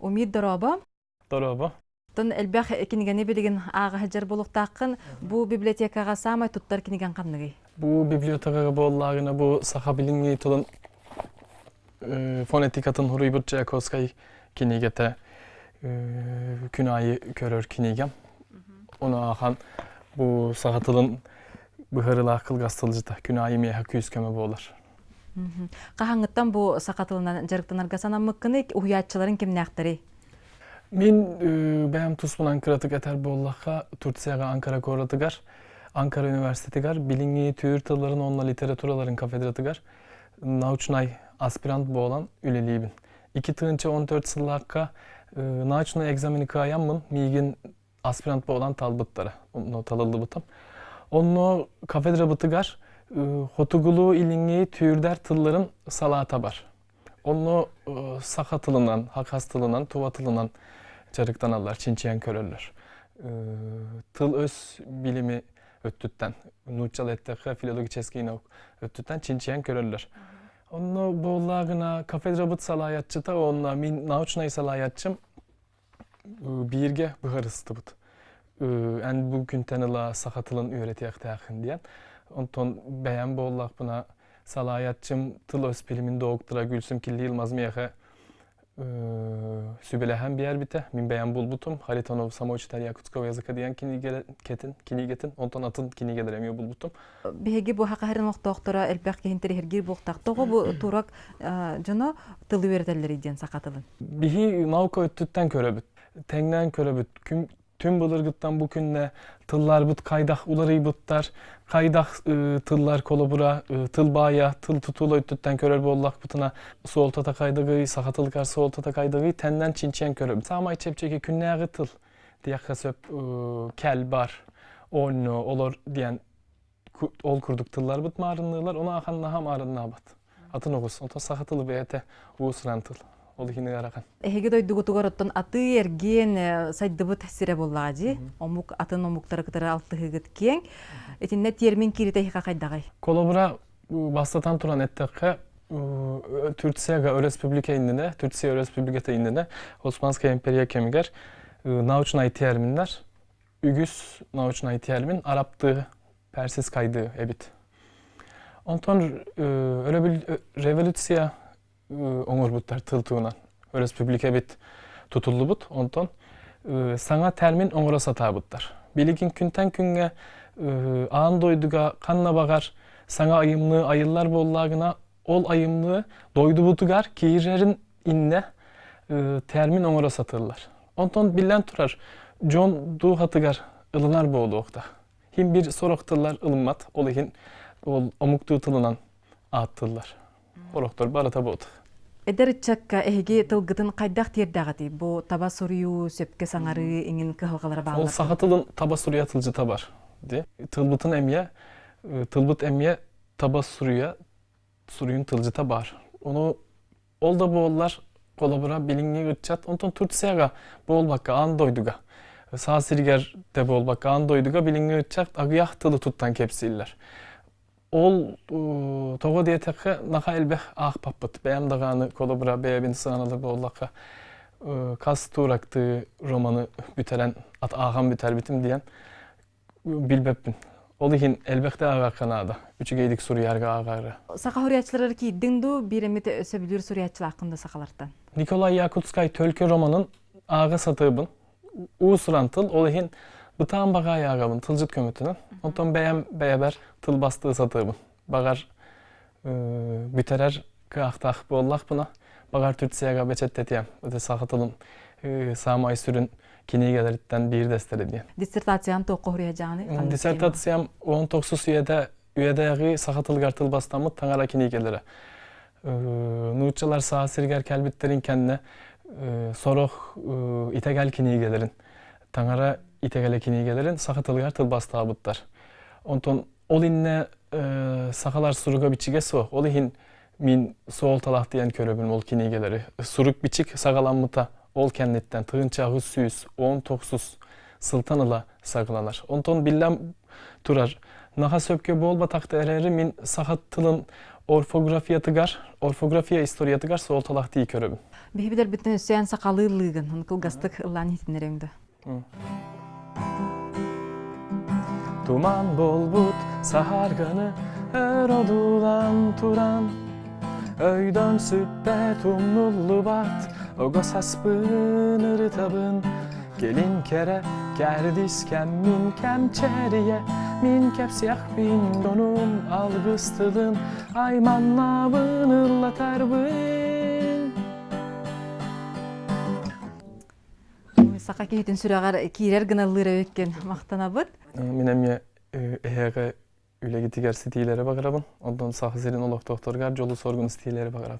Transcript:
Umid doroba. Doroba. Тон элбэх кинигени билигин ага хаджар болуктакын бу библиотекага самай туттар киниген канныгы. Bu biblioteka bollarına bu saha bilingi tolun fonetikatın Huribut Çaykovskay kinigete künayı körör kinigem. Onu ahan bu sahatılın bıhırılı akıl gastılıcıda künayı miye hakkı yüzkeme bolar. Kahangıttan bu sakatılından jarıktınarga sanamıkkını uhiyatçıların kimnäkteri? Min benim tusmunan kıratık eter bollakka Türkçe'ye Ankara koratıgar. Ankara Üniversitetigar bilingi tür tılların onunla literaturaların kafedratıgar. Nauçnay aspirant boğulan üleliyibin. 2014 yıllarka nauçnay egzamini kayamın migin aspirant boğulan talbıtlara. Onu talıldı bıtam. Onu kafedra bıtıgar. Hotugulu ilingi türder tılların salata var. Onu sakatılından, hakastılından, tuvatılından jarıktan alırlar, çinçiyen körürler. Tıl öz bilimi öttütten, Nuçal Etteğe Filologiçeski nauk öttütten çinçiyen körürler. Onu boğulağına kafedra bıt salayatçı da onunla min nauçnay salayatçım birge bıharıstı bıt. En bugün tenila sakatılın öğretiyek teğin diyen. Ondan beğen boğulağ buna salayatçım tıl öz bilimin doktora Gülsüm Killi Yılmaz miyehe sübelehem bir yer bite. Min beğen bulbutum. Haritonov Samoçter Yakutskov yazıka diyen kinigetin. Ondan atın kinigeleremiyor bulbutum. Bihegi bu haqahirin oq doktora elbək kehinteri hergir boğtaq. Toğu bu turak jano tılı öğretelleri diyen sakatılın. Bihi nauka öttütten köröbüt. Tengnen köröbüt. Tüm bılırgıttan bu günle tıllar bıt kaydah uları bıttar. Kaydah tıllar kolobura, tıl baya, tıl tutula öttütten körör bollak bıtına soğultata kaydığı, sakatılıkar soğultata kaydığı tenden çinçen körör. Samay çepçeki künnäği tıl diyaka söp kel bar, onno, olur diyen ol kurduk tıllar bıt marınlılar, ona akan naha marınlığa bat. Atın oğuz, ondan sakatılı beyete uğusran tıl. Olu hini garakan. Ehege doydugu tugarotton atı ergen saydıbı tesire bollağacı. Omuk atın omuktara kıtara altı hıgıt kiyeng. Etinne termin kirite hika kaydağay. Kolobura bastatan turan ettekke Türkçe'ye Örespublika indine, Türkçe'ye Örespublika'ta indine Osmanlıska Imperiya kemiger nauçnay terminler ügüs nauçnay termin Araptığı, Persis kaydığı ebit. Ondan öyle bir revolüsiya oňur butlar tıltığınan. Örespublika bit tutullu but. Ondan sana termin oňura sata butlar. Biligin künten künge ağın doyduga kanna bagar sana ayımlı ayıllar bollagına ol ayımlı doydu butugar kiirlerin inne termin oňura satırlar. Ondan billen turar John du hatıgar ılınar boğdu okta. Him bir soroktılar ılınmat olihin ol omuktu tılınan attırlar. Oroktor barata boğdu. Eder çakka ehege tılgıtın kaydaq terdağıtı. Bu taba soruyu söpke saŋarı ingin kıhılgalara bağlı. Ol sahatılın taba suruya tılcı tabar. Tılbıtın emye, tılbıt emye taba suruya suruyun tılcı tabar. Onu ol da boğullar kolabura bilingi ıtçat. Ondan Türkçe'ye boğul bakka an doyduga. Sasirger de boğul bakka an doyduga bilingi ıtçat. Agıyah tılı tuttan kepsiller. Ol togo diye tekke naka elbeh ah pappıt. Beyam dağanı kolabura beyabin sığanalı boğullaka kas tuğraktı romanı büteren at ağam büter bitim diyen bilbeppin. Olihin elbekte ağa kanada. Üçü geydik Suriyarga ağarı. Saka huriyatçıları ki dindu bir emite söbülür suriyatçılı hakkında sakalardan. Nikolay Yakutskay Tölke romanın ağa satıbın. Uğusuran tıl olihin bıtağın bağa ağabın tılcıt kömütünün. Ondan beyem beyaber tıl bastığı satıbın. Bağar büterer kıahtaq bollak buna. Bağar Türkçe'ye beçet tetiyem. Öte sakatılın samay sürün kinigeleritten bir destere diyen. Dissertasiyan toqo huriyacağını. Dissertasiyam 19 üyede sakatılgar tıl bastamı tangara kinigelere. Nuçalar sahasirger kelbitlerin kendine sorok itegel kinigelerin. Tangara itegele kinigelerin sakatılgar tıl bastığı bıttar. Ondan ol inne sakalar suruga biçige so. Olihin min soğul talak diyen köröbün ol kinigeleri. Suruk biçik sakalanmıta ol kenditten tığınçağı süyüz 19 sıltanıla saklanır. Ondan billam turar. Naha söpke bol batakta ereri min sakat tılın Orfografiya istoriyatıgar soğultalak diye köröbüm. Bihibiler bütün üsyen sakalı ıllığın, onu kılgastık ıllan hitinlerinde. Duman bol but saharganı ör odulan turan. Öydön süppe tumnullu bat ogo saspın ırıtabın. Gelin kere gerdisken min kemçeriye min kepsiyah bin donum algıstılın aymanlavın ıllatar-bın. Saka kehitin süragar kirer gınallıra ökken maqtanabıt. Minemye eğe üle gitiger stilere bakarabın. Ondan sahı serin olaf doktorgar jolu sorgun stilere bakarabın.